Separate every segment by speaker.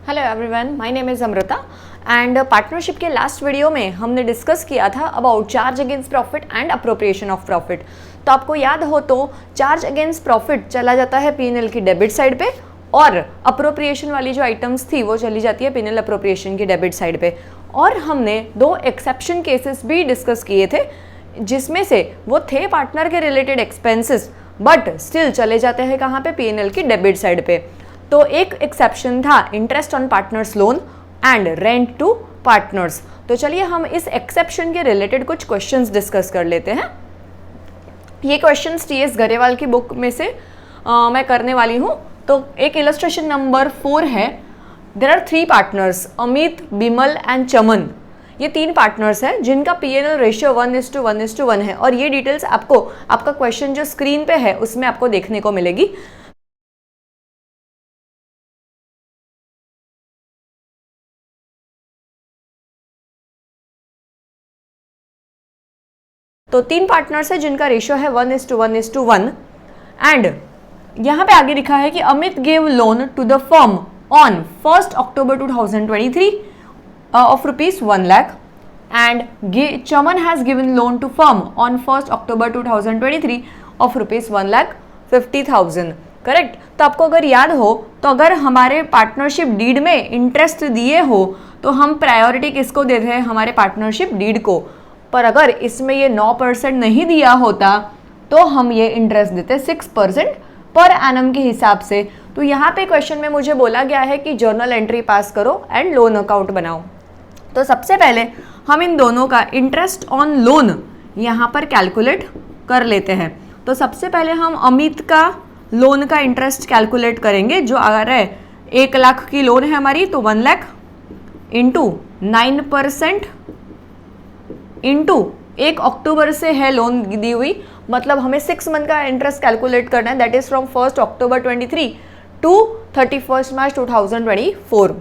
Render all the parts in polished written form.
Speaker 1: Hello everyone, my name is Amrita and partnership के last video में हमने डिस्कस किया था about charge against profit and appropriation of profit. तो आपको याद हो तो चार्ज अगेंस्ट प्रॉफिट चला जाता है पीएनएल की डेबिट साइड पे और अप्रोप्रिएशन वाली जो आइटम्स थी वो चली जाती है पीएनएल अप्रोप्रिएशन की डेबिट साइड पे। और हमने दो एक्सेप्शन केसेस भी डिस्कस किए थे जिसमें से वो थे पार्टनर के रिलेटेड एक्सपेंसेस बट स्टिल चले जाते हैं कहाँ पे, पीएनएल की डेबिट साइड पे। तो एक एक्सेप्शन था interest on partners loan and rent to partners. तो चलिए हम इस एक्सेप्शन के रिलेटेड कुछ क्वेश्चंस डिस्कस कर लेते हैं। ये क्वेश्चंस टीएस गरेवाल की बुक में से मैं करने वाली हूँ। तो एक इलस्ट्रेशन नंबर 4 है। There are 3 partners, Amit, Bimal and Chaman. ये 3 पार्टनर्स हैं जिनका पीएनएल रेशियो 1:1:1 है और ये डिटेल्स आपको आपका क्वेश्चन जो स्क्रीन पे है उसमें आपको देखने को मिलेगी। तो 3 पार्टनर्स है जिनका रेशियो है 1:1:1 एंड यहाँ पे आगे लिखा है कि Amit gave loan to the firm on 1 October 2023 of rupees 1 lakh and Chaman has given loan to firm on 1 October 2023 of rupees 1,50,000। Correct. तो आपको अगर याद हो तो अगर हमारे पार्टनरशिप डीड में इंटरेस्ट दिए हो तो हम प्रायोरिटी किसको देते हैं, हमारे पार्टनरशिप डीड को। पर अगर इसमें ये 9% नहीं दिया होता तो हम ये इंटरेस्ट देते 6% पर एनम के हिसाब से। तो यहाँ पे क्वेश्चन में मुझे बोला गया है कि जर्नल एंट्री पास करो एंड लोन अकाउंट बनाओ। तो सबसे पहले हम इन दोनों का इंटरेस्ट ऑन लोन यहाँ पर कैलकुलेट कर लेते हैं। तो सबसे पहले हम अमित का लोन का इंटरेस्ट कैलकुलेट करेंगे जो आ रहा है 1 लाख की लोन है हमारी, तो 1 लाख इंटू 9% इंटू 1 अक्टूबर से है लोन दी हुई, मतलब हमें 6 मंथ का इंटरेस्ट कैलकुलेट करना है। That is from 1 October 23 to 31 March 2024।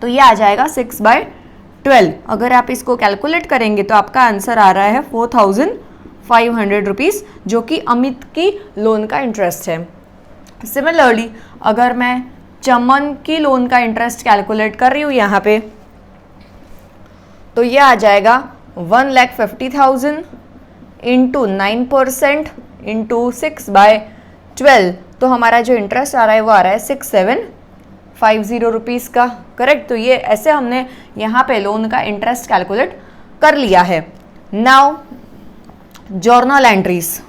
Speaker 1: तो ये आ जाएगा 6/12। अगर आप इसको कैलकुलेट करेंगे तो आपका आंसर आ रहा है 4,500 रुपीज़ जो कि अमित की लोन का इंटरेस्ट है। सिमिलरली अगर मैं चमन की लोन का इंटरेस्ट कैलकुलेट कर रही हूँ यहाँ पे, तो ये आ जाएगा 1,50,000 इंटू 9% इंटू 6/12। तो हमारा जो इंटरेस्ट आ रहा है वो आ रहा है 6,750 रुपीज़ का। करेक्ट। तो ये ऐसे हमने यहाँ पे लोन का इंटरेस्ट कैलकुलेट कर लिया है। Now journal entries.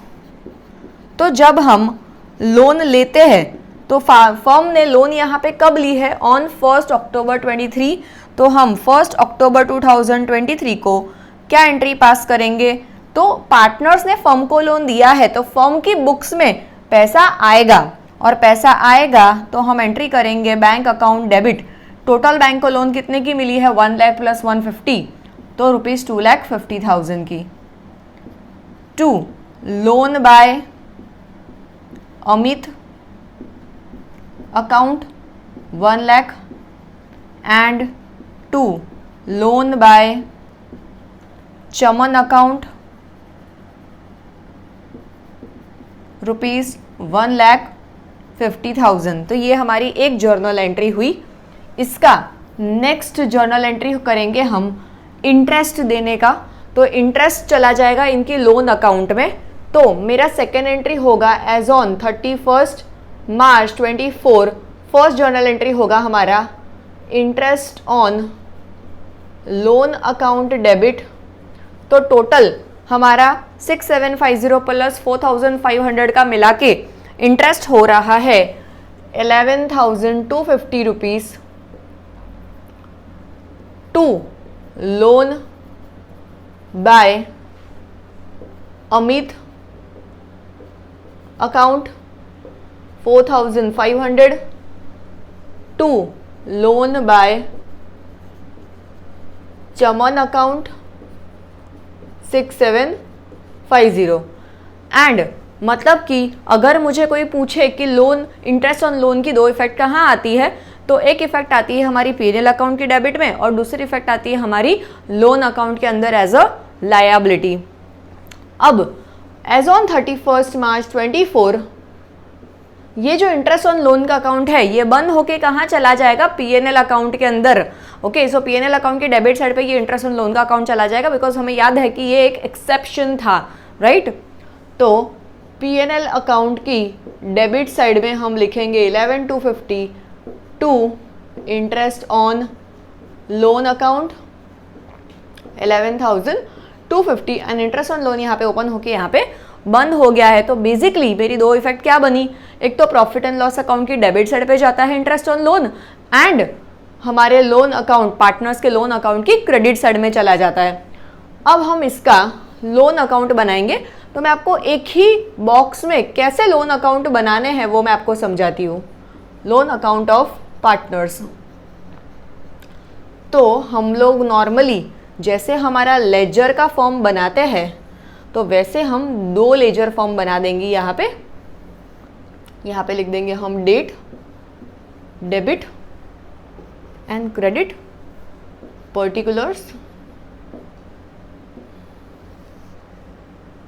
Speaker 1: तो जब हम लोन लेते हैं तो फर्म ने लोन यहाँ पे कब ली है, ऑन 1 October 23। तो हम 1 October 2023 को क्या एंट्री पास करेंगे, तो पार्टनर्स ने फर्म को लोन दिया है तो फर्म की बुक्स में पैसा आएगा और पैसा आएगा तो हम एंट्री करेंगे bank account debit. Total bank को लोन कितने की मिली है, 1 लाख प्लस 150, तो रुपीज़ 2,50,000 की। 2 loan by Amit account 1 lakh and 2 loan by Chaman account rupees 1,50,000। तो ये हमारी एक जर्नल एंट्री हुई। इसका नेक्स्ट जर्नल एंट्री करेंगे हम इंटरेस्ट देने का। तो इंटरेस्ट चला जाएगा इनकी लोन अकाउंट में। तो मेरा सेकेंड एंट्री होगा as on 31 March 24। First journal entry होगा हमारा interest on loan account debit. तो टोटल हमारा 6,750 प्लस 4,500 का मिला के इंटरेस्ट हो रहा है 11,250 rupees. 2 loan by Amit account 4,500। 2 loan by Chaman account 6,750। And मतलब कि अगर मुझे कोई पूछे कि लोन इंटरेस्ट ऑन लोन की 2 इफेक्ट कहाँ आती है, तो एक इफेक्ट आती है हमारी पीएनएल अकाउंट की डेबिट में और दूसरी इफेक्ट आती है हमारी लोन अकाउंट के अंदर एज अ लायबिलिटी। अब एज ऑन 31 March 24 ये जो इंटरेस्ट ऑन लोन का अकाउंट है ये बंद होके कहाँ चला जाएगा, पीएनएल अकाउंट के अंदर। ओके, सो पीएनएल अकाउंट के डेबिट साइड पे ये इंटरेस्ट ऑन लोन का अकाउंट चला जाएगा, बिकॉज हमें याद है कि ये एक एक्सेप्शन था, राइट। तो पीएनएल अकाउंट की डेबिट साइड में हम लिखेंगे 11,250 to interest on loan account 11,250 and interest on loan यहाँ पे ओपन होके यहाँ पे बंद हो गया है। तो बेसिकली मेरी दो इफेक्ट क्या बनी, एक तो प्रॉफिट एंड लॉस अकाउंट की डेबिट साइड पे जाता है इंटरेस्ट ऑन लोन, एंड हमारे लोन अकाउंट, पार्टनर्स के लोन अकाउंट की क्रेडिट साइड में चला जाता है। अब हम इसका लोन अकाउंट बनाएंगे, तो मैं आपको एक ही बॉक्स में कैसे लोन अकाउंट बनाने हैं वो मैं आपको समझाती हूँ। लोन अकाउंट ऑफ पार्टनर्स, तो हम लोग नॉर्मली जैसे हमारा लेजर का फॉर्म बनाते हैं तो वैसे हम दो लेजर फॉर्म बना देंगे। यहाँ पे लिख देंगे हम date, debit and credit, particulars.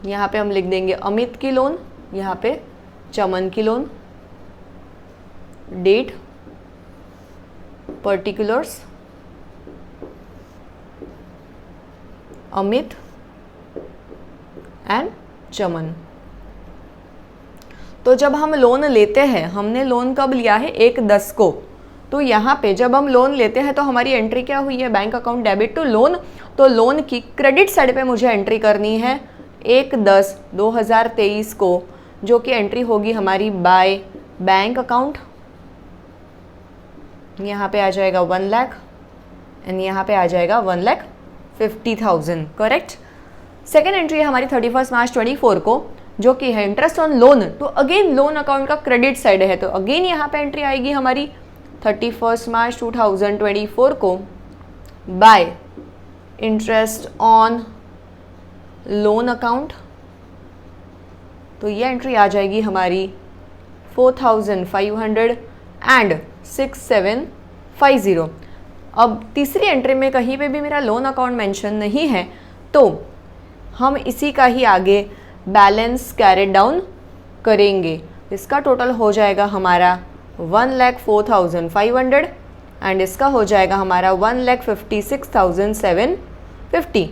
Speaker 1: यहाँ पे हम लिख देंगे अमित की लोन, यहाँ पे चमन की loan, date, particulars, Amit and Chaman. तो जब हम लोन लेते हैं, हमने लोन कब लिया है 1/10 को, तो यहाँ पे जब हम लोन लेते हैं तो हमारी एंट्री क्या हुई है, bank account debit to loan. तो लोन की क्रेडिट साइड पे मुझे एंट्री करनी है 1/10/2023 को, जो कि एंट्री होगी हमारी बाय बैंक अकाउंट। यहाँ पे आ जाएगा 1 लाख एंड यहाँ पे आ जाएगा 1,50,000, करेक्ट। सेकेंड एंट्री है हमारी 31 मार्च 24 को, जो कि है इंटरेस्ट ऑन लोन। तो अगेन लोन अकाउंट का क्रेडिट साइड है, तो अगेन यहाँ पे एंट्री आएगी हमारी 31 मार्च 2024 को bye interest on loan account. तो ये एंट्री आ जाएगी हमारी 4,500 एंड 6750। अब तीसरी एंट्री में कहीं पे भी मेरा लोन अकाउंट मेंशन नहीं है, तो हम इसी का ही आगे बैलेंस कैरेड डाउन करेंगे। इसका टोटल हो जाएगा हमारा 1,04,500 एंड इसका हो जाएगा हमारा 1,56,750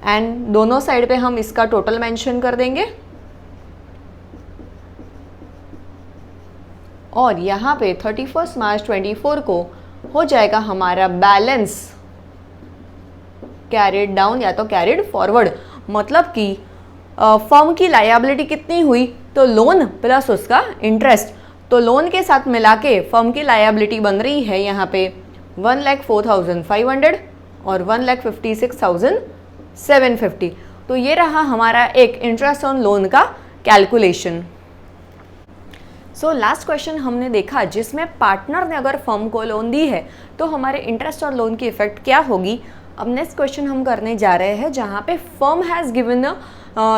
Speaker 1: एंड दोनों साइड पे हम इसका टोटल मेंशन कर देंगे। और यहाँ पे 31 मार्च 24 को हो जाएगा हमारा बैलेंस कैरिड डाउन या तो कैरिड फॉरवर्ड, मतलब कि फर्म की लायबिलिटी कितनी हुई, तो लोन प्लस उसका इंटरेस्ट। तो लोन के साथ मिला के फर्म की लायबिलिटी बन रही है यहाँ पे 1,04,500 और 1,56,750। तो ये रहा हमारा एक इंटरेस्ट ऑन लोन का कैलकुलेशन। सो लास्ट क्वेश्चन हमने देखा जिसमें पार्टनर ने अगर फर्म को लोन दी है तो हमारे इंटरेस्ट और लोन की इफेक्ट क्या होगी। अब नेक्स्ट क्वेश्चन हम करने जा रहे हैं जहाँ पे firm has given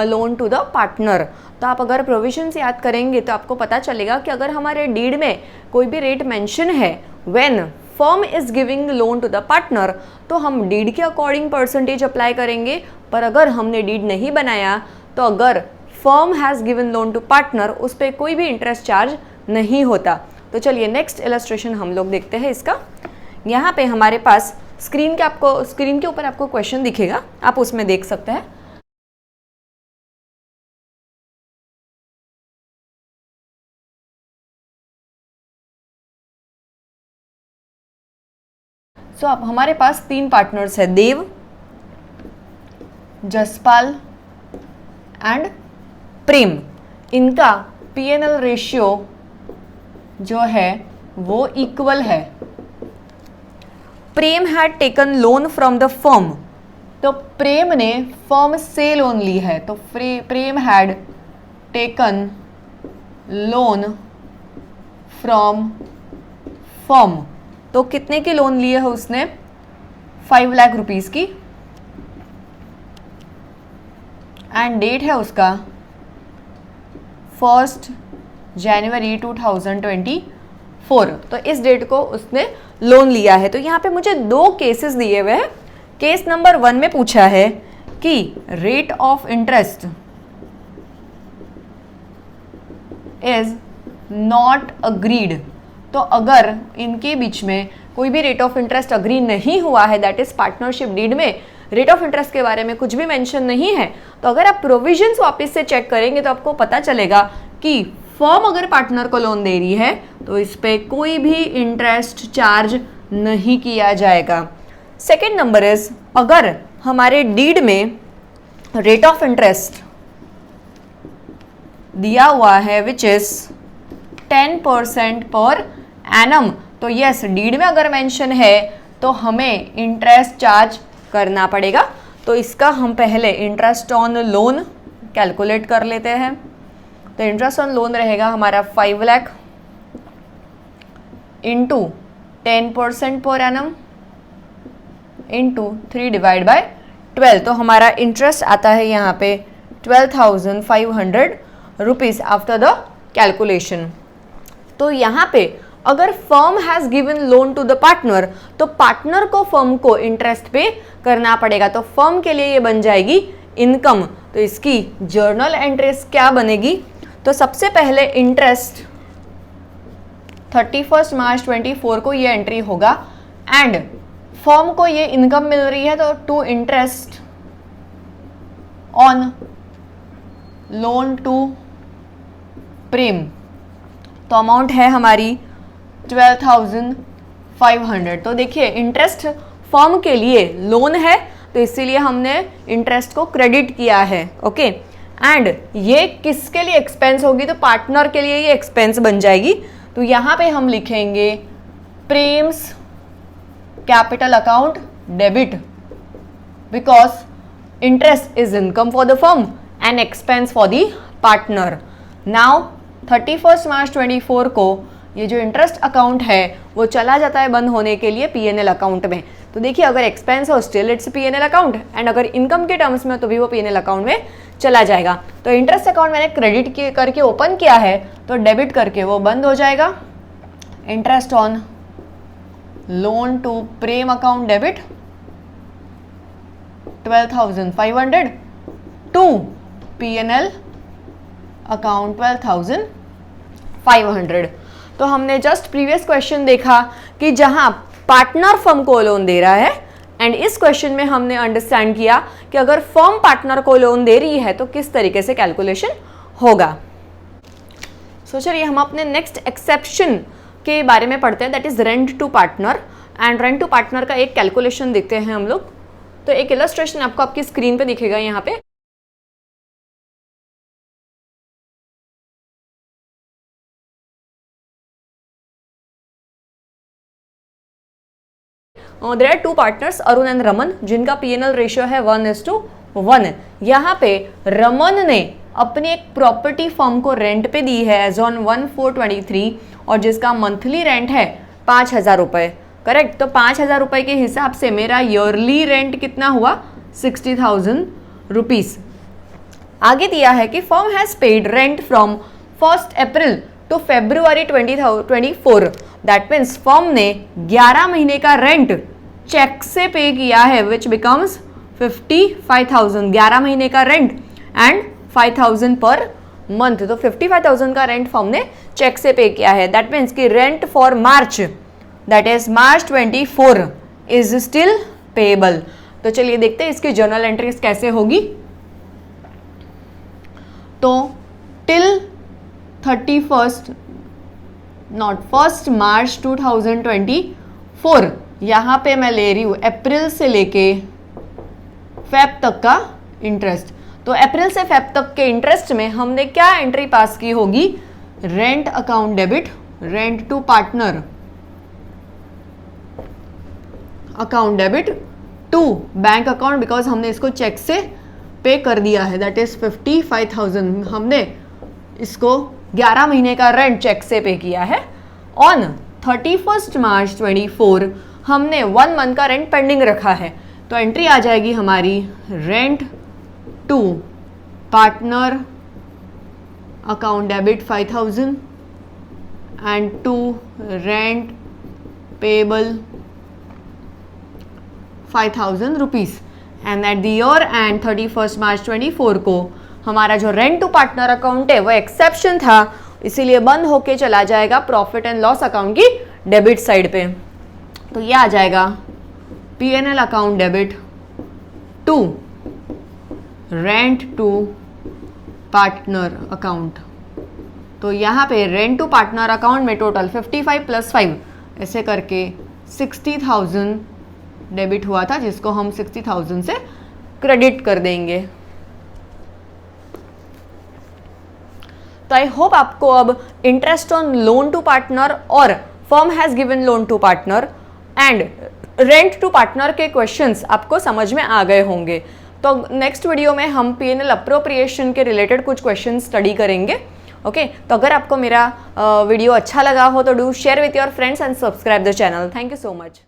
Speaker 1: loan to the partner. तो आप अगर प्रोविजंस याद करेंगे तो आपको पता चलेगा कि अगर हमारे डीड में कोई भी रेट मेंशन है when firm is giving loan to the partner, तो हम डीड के अकॉर्डिंग परसेंटेज अप्लाई करेंगे। पर अगर हमने डीड नहीं बनाया तो अगर firm has given loan to partner उस पर कोई भी इंटरेस्ट चार्ज नहीं होता। तो चलिए नेक्स्ट इलस्ट्रेशन हम लोग देखते हैं इसका। यहाँ पे हमारे पास स्क्रीन के ऊपर आपको क्वेश्चन दिखेगा, आप उसमें देख सकते हैं। सो अब हमारे पास 3 पार्टनर्स है, देव, जसपाल एंड प्रेम। इनका पीएनएल रेशियो जो है वो इक्वल है। Prem had taken loan from the firm, तो प्रेम ने फर्म से लोन ली है। तो Prem had taken loan from firm, तो कितने की लोन ली है उसने, 5 लाख रुपीस की। एंड डेट है उसका 1 जनवरी 2024। तो इस डेट को उसने लोन लिया है। तो यहाँ पे मुझे 2 केसेस दिए हुए हैं। केस नंबर 1 में पूछा है कि rate of interest is not agreed, तो अगर इनके बीच में कोई भी रेट ऑफ इंटरेस्ट अग्री नहीं हुआ है, दैट इज पार्टनरशिप डीड में रेट ऑफ इंटरेस्ट के बारे में कुछ भी मेंशन नहीं है, तो अगर आप प्रोविजंस वापस से चेक करेंगे तो आपको पता चलेगा कि फर्म अगर पार्टनर को लोन दे रही है तो इस पे कोई भी इंटरेस्ट चार्ज नहीं किया जाएगा। सेकेंड नंबर इज, अगर हमारे डीड में रेट ऑफ इंटरेस्ट दिया हुआ है विच इज 10% पर एनम, तो यस डीड में अगर मेंशन है तो हमें इंटरेस्ट चार्ज करना पड़ेगा। तो इसका हम पहले इंटरेस्ट ऑन लोन कैलकुलेट कर लेते हैं। तो इंटरेस्ट ऑन लोन रहेगा हमारा 5 lakh into 10% per annum into 3 divide by 12, तो हमारा इंटरेस्ट आता है यहाँ पे 12,500 रुपीज आफ्टर द कैलकुलेशन। तो यहाँ पे अगर firm has given loan to the partner तो पार्टनर को फर्म को इंटरेस्ट पे करना पड़ेगा, तो फर्म के लिए ये बन जाएगी इनकम। तो इसकी जर्नल एंट्रीज क्या बनेगी, तो सबसे पहले इंटरेस्ट 31 मार्च 24 को ये एंट्री होगा एंड फर्म को ये इनकम मिल रही है तो to interest on loan to Prem, तो अमाउंट है हमारी 12,500। तो देखिए इंटरेस्ट फर्म के लिए लोन है तो इसीलिए हमने इंटरेस्ट को क्रेडिट किया है, ओके। एंड ये किसके लिए एक्सपेंस होगी, तो पार्टनर के लिए ये एक्सपेंस बन जाएगी। तो यहाँ पे हम लिखेंगे Prem's capital account debit because interest is income for the firm and expense for the partner. Now 31 March 24 को ये जो इंटरेस्ट अकाउंट है वो चला जाता है बंद होने के लिए पीएनएल अकाउंट में। तो देखिए अगर एक्सपेंस हो still it's PNL account and अगर इनकम के टर्म्स में तो भी वो पीएनएल अकाउंट में चला जाएगा। तो इंटरेस्ट अकाउंट मैंने क्रेडिट करके ओपन किया है तो डेबिट करके वो बंद हो जाएगा। Interest on loan to Prem account debit 12,500 to PNL account 12,500। तो हमने जस्ट प्रीवियस क्वेश्चन देखा कि जहां पार्टनर फर्म को लोन दे रहा है एंड इस क्वेश्चन में हमने अंडरस्टैंड किया कि अगर फर्म पार्टनर को लोन दे रही है तो किस तरीके से कैलकुलेशन होगा। सो चलिए हम अपने नेक्स्ट एक्सेप्शन के बारे में पढ़ते हैं, that is rent to partner. And rent to partner का एक कैलकुलेशन देखते हैं हम लोग। तो एक इलस्ट्रेशन आपको आपकी स्क्रीन पे दिखेगा यहाँ पे। There are two partners Arun and Raman जिनका पीएनएल रेशियो है 1:1। यहाँ पे रमन ने अपनी एक प्रॉपर्टी फर्म को रेंट पे दी है एज ऑन 1/4/23 और जिसका मंथली रेंट है 5,000 रुपये, करेक्ट। तो 5,000 रुपये के हिसाब से मेरा ईयरली रेंट कितना हुआ 60,000 रुपीज। आगे दिया है कि firm has paid rent from 1 April to February 2024। That means firm ने 11 महीने का रेंट चेक से पे किया है विच बिकम्स 55,000। 11 महीने का रेंट एंड 5,000 पर मंथ, तो 55,000 का रेंट फर्म ने चेक से पे किया है। दैट मीन्स कि rent for March that is March 24 is still payable. तो चलिए देखते हैं इसकी जर्नल एंट्रीज कैसे होगी। तो टिल 1 मार्च 2024 यहाँ पे मैं ले रही हूँ अप्रैल से लेके फेब तक का इंटरेस्ट। तो अप्रैल से फेब तक के इंटरेस्ट में हमने क्या एंट्री पास की होगी, rent account debit rent to partner account debit to bank account because हमने इसको चेक से पे कर दिया है दैट इज 55,000। हमने इसको 11 महीने का रेंट चेक से पे किया है। ऑन 31 मार्च 24 हमने 1 मंथ का रेंट पेंडिंग रखा है तो एंट्री आ जाएगी हमारी rent to partner account debit 5,000 and to rent payable 5,000 rupees. And at the year end 31 March 24 को हमारा जो रेंट टू पार्टनर अकाउंट है वो एक्सेप्शन था इसीलिए बंद होके चला जाएगा प्रॉफिट एंड लॉस अकाउंट की डेबिट साइड पे। तो ये आ जाएगा P&L account debit to rent to partner account. तो यहाँ पे रेंट टू पार्टनर अकाउंट में टोटल 55 + 5 ऐसे करके 60,000 डेबिट हुआ था, जिसको हम 60,000 से क्रेडिट कर देंगे। तो आई होप आपको अब interest on loan to partner और firm has given loan to partner and rent to partner के क्वेश्चंस आपको समझ में आ गए होंगे। तो नेक्स्ट वीडियो में हम P&L अप्रोप्रिएशन के रिलेटेड कुछ क्वेश्चन स्टडी करेंगे। ओके तो अगर आपको मेरा वीडियो अच्छा लगा हो तो do share with your friends and subscribe the channel. Thank you so much.